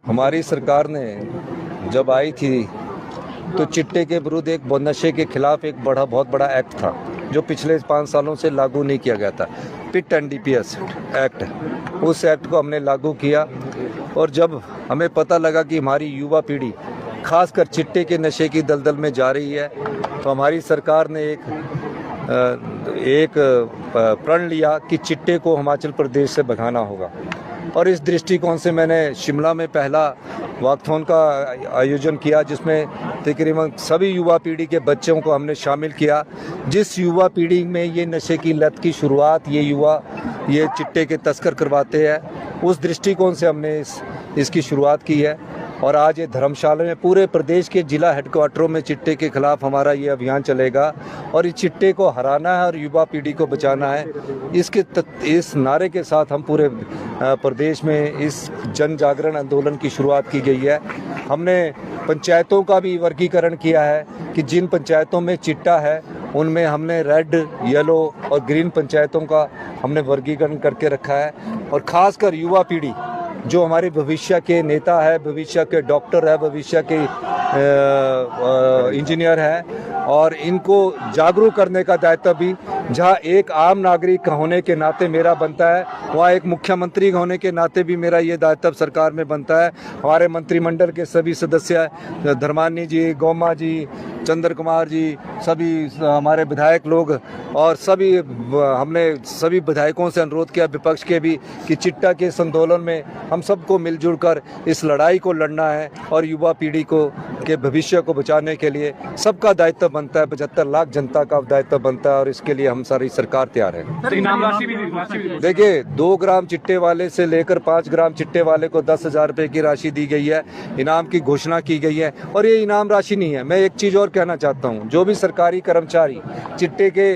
हमारी सरकार ने जब आई थी तो चिट्टे के विरुद्ध एक नशे के खिलाफ एक बहुत बड़ा एक्ट था जो पिछले 5 सालों से लागू नहीं किया गया था। पिट एनडीपीएस एक्ट, उस एक्ट को हमने लागू किया और जब हमें पता लगा कि हमारी युवा पीढ़ी खासकर चिट्टे के नशे की दलदल में जा रही है तो हमारी सरकार ने एक प्रण लिया कि चिट्टे को हिमाचल प्रदेश से भगाना होगा। और इस दृष्टिकोण से मैंने शिमला में पहला वॉकथॉन का आयोजन किया जिसमें तकरीबन सभी युवा पीढ़ी के बच्चों को हमने शामिल किया। जिस युवा पीढ़ी में ये नशे की लत की शुरुआत ये चिट्टे के तस्कर करवाते हैं, उस दृष्टिकोण से हमने इसकी शुरुआत की है। और आज ये धर्मशाला में पूरे प्रदेश के जिला हेडक्वार्टरों में चिट्टे के खिलाफ हमारा ये अभियान चलेगा और इस चिट्टे को हराना है और युवा पीढ़ी को बचाना है। इस नारे के साथ हम पूरे प्रदेश में इस जन जागरण आंदोलन की शुरुआत की गई है। हमने पंचायतों का भी वर्गीकरण किया है कि जिन पंचायतों में चिट्टा है उनमें हमने रेड, येलो और ग्रीन पंचायतों का हमने वर्गीकरण करके रखा है। और ख़ासकर युवा पीढ़ी जो हमारे भविष्य के नेता है, भविष्य के डॉक्टर है, भविष्य के इंजीनियर है और इनको जागरूक करने का दायित्व भी जहां एक आम नागरिक होने के नाते मेरा बनता है, वहाँ एक मुख्यमंत्री होने के नाते भी मेरा ये दायित्व सरकार में बनता है। हमारे मंत्रिमंडल के सभी सदस्य धर्मानी जी, गौमा जी, चंद्र कुमार जी, सभी हमारे विधायक लोग और हमने सभी विधायकों से अनुरोध किया, विपक्ष के भी, कि चिट्टा के इस आंदोलन में हम सबको मिलजुल कर इस लड़ाई को लड़ना है और युवा पीढ़ी के भविष्य को बचाने के लिए सबका दायित्व बनता है। 75 लाख जनता का दायित्व बनता है और इसके लिए हम सारी सरकार तैयार है। इनाम राशि भी देखिए, 2 ग्राम चिट्टे वाले से लेकर 5 ग्राम चिट्टे वाले को 10,000 रुपये की राशि दी गई है। इनाम की घोषणा की गई है और ये इनाम राशि नहीं है। मैं एक चीज़ और कहना चाहता हूँ, जो भी सरकारी कर्मचारी चिट्टे के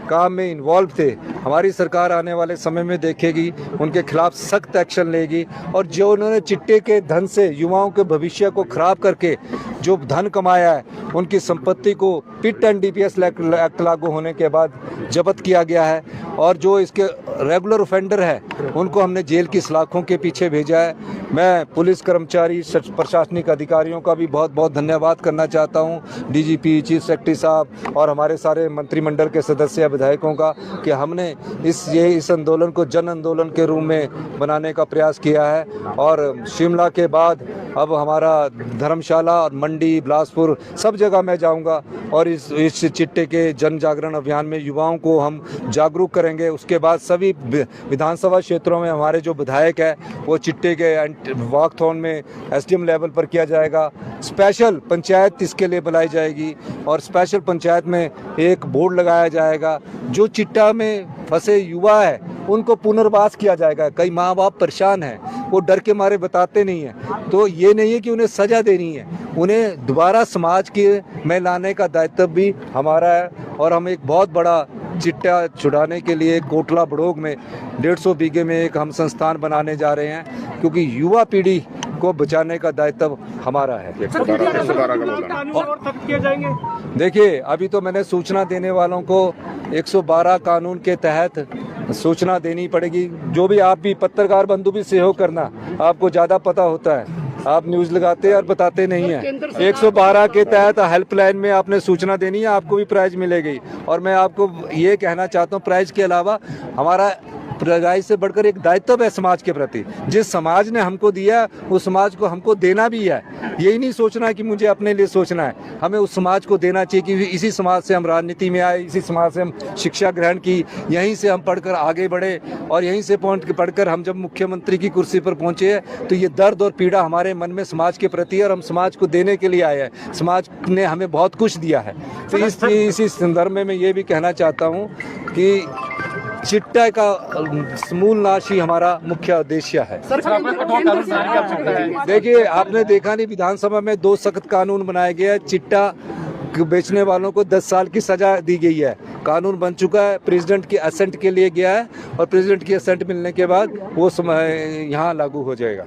काम में इन्वॉल्व थे, हमारी सरकार आने वाले समय में देखेगी, उनके खिलाफ सख्त एक्शन लेगी और जो उन्होंने चिट्टे के धन से युवाओं के भविष्य को खराब करके जो धन कमाया है, उनकी संपत्ति को पिट एनडीपीएस एक्ट लागू होने के बाद जब्त किया गया है और जो इसके रेगुलर ऑफेंडर है उनको हमने जेल की सलाखों के पीछे भेजा है। मैं पुलिस कर्मचारी, प्रशासनिक अधिकारियों का भी बहुत बहुत धन्यवाद करना चाहता हूँ, डीजीपी, चीफ सेक्रेटरी साहब और हमारे सारे मंत्रिमंडल के सदस्य विधायकों का, कि हमने इस आंदोलन को जन आंदोलन के रूप में बनाने का प्रयास किया है। और शिमला के बाद अब हमारा धर्मशाला और मंडी, बिलासपुर सब जगह मैं जाऊंगा और इस चिट्टे के जन जागरण अभियान में युवाओं को हम जागरूक करेंगे। उसके बाद सभी विधानसभा क्षेत्रों में हमारे जो विधायक है वो चिट्टे के वॉकथॉन में एसडीएम लेवल पर किया जाएगा। स्पेशल पंचायत इसके लिए बुलाई जाएगी और स्पेशल पंचायत में एक बोर्ड लगाया जाएगा। जो चिट्टा में फंसे युवा है उनको पुनर्वास किया जाएगा। कई माँ बाप परेशान हैं, वो डर के मारे बताते नहीं हैं, तो ये नहीं है कि उन्हें सज़ा देनी है, उन्हें दोबारा समाज के में लाने का दायित्व भी हमारा है। और हम एक बहुत बड़ा चिट्टा छुड़ाने के लिए कोटला बड़ोग में 150 बीघे में एक हम संस्थान बनाने जा रहे हैं, क्योंकि युवा पीढ़ी को बचाने का दायित्व हमारा है। देखिए, अभी तो मैंने सूचना देने वालों को 112 कानून के तहत सूचना देनी पड़ेगी। जो भी आप भी पत्रकार बंधु भी सहयोग करना, आपको ज़्यादा पता होता है, आप न्यूज़ लगाते और बताते नहीं हैं। 112 के तहत हेल्पलाइन में आपने सूचना देनी है, आपको भी प्राइज मिलेगी। और मैं आपको ये कहना चाहता हूँ, प्राइज के अलावा हमारा प्राइज से बढ़कर एक दायित्व है समाज के प्रति। जिस समाज ने हमको दिया उस समाज को हमको देना भी है। यही नहीं सोचना कि मुझे अपने लिए सोचना है, हमें उस समाज को देना चाहिए कि इसी समाज से हम राजनीति में आए, इसी समाज से हम शिक्षा ग्रहण की, यहीं से हम पढ़कर आगे बढ़े और यहीं से पढ़कर हम जब मुख्यमंत्री की कुर्सी पर पहुंचे हैं तो ये दर्द और पीड़ा हमारे मन में समाज के प्रति है और हम समाज को देने के लिए आए हैं। समाज ने हमें बहुत कुछ दिया है। तो इसी संदर्भ में मैं ये भी कहना चाहता हूँ कि चिट्टा का समूल नाश ही हमारा मुख्य उद्देश्य है। देखिए, आपने देखा नहीं, विधानसभा में 2 सख्त कानून बनाए गए हैं। चिट्टा बेचने वालों को 10 साल की सजा दी गई है। कानून बन चुका है, प्रेसिडेंट की असेंट के लिए गया है और प्रेसिडेंट की असेंट मिलने के बाद वो यहाँ लागू हो जाएगा।